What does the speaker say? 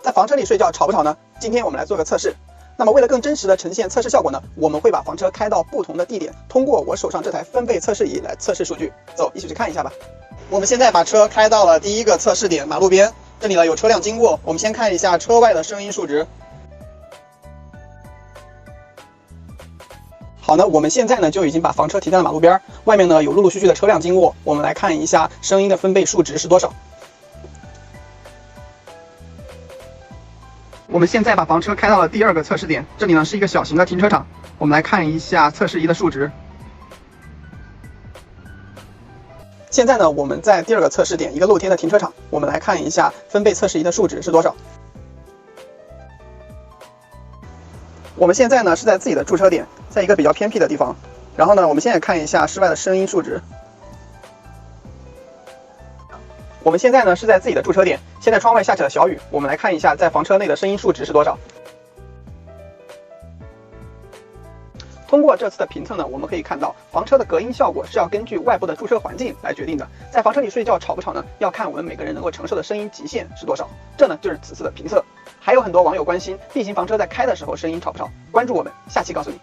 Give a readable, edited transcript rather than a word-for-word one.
在房车里睡觉吵不吵呢？今天我们来做个测试。那么为了更真实的呈现测试效果呢，我们会把房车开到不同的地点，通过我手上这台分贝测试仪来测试数据。走，一起去看一下吧。我们现在把车开到了第一个测试点，马路边。这里呢有车辆经过，我们先看一下车外的声音数值。好呢，我们现在呢就已经把房车停在了马路边，外面呢有陆陆续续的车辆经过，我们来看一下声音的分贝数值是多少。我们现在把房车开到了第二个测试点，这里呢是一个小型的停车场，我们来看一下测试仪的数值。现在呢我们在第二个测试点，一个露天的停车场，我们来看一下分贝测试仪的数值是多少。我们现在呢是在自己的驻车点，在一个比较偏僻的地方，然后呢我们现在看一下室外的声音数值。我们现在呢是在自己的驻车点，现在窗外下起了小雨，我们来看一下在房车内的声音数值是多少。通过这次的评测呢，我们可以看到房车的隔音效果是要根据外部的驻车环境来决定的。在房车里睡觉吵不吵呢？要看我们每个人能够承受的声音极限是多少。这呢就是此次的评测。还有很多网友关心 B 型房车在开的时候声音吵不吵？关注我们，下期告诉你。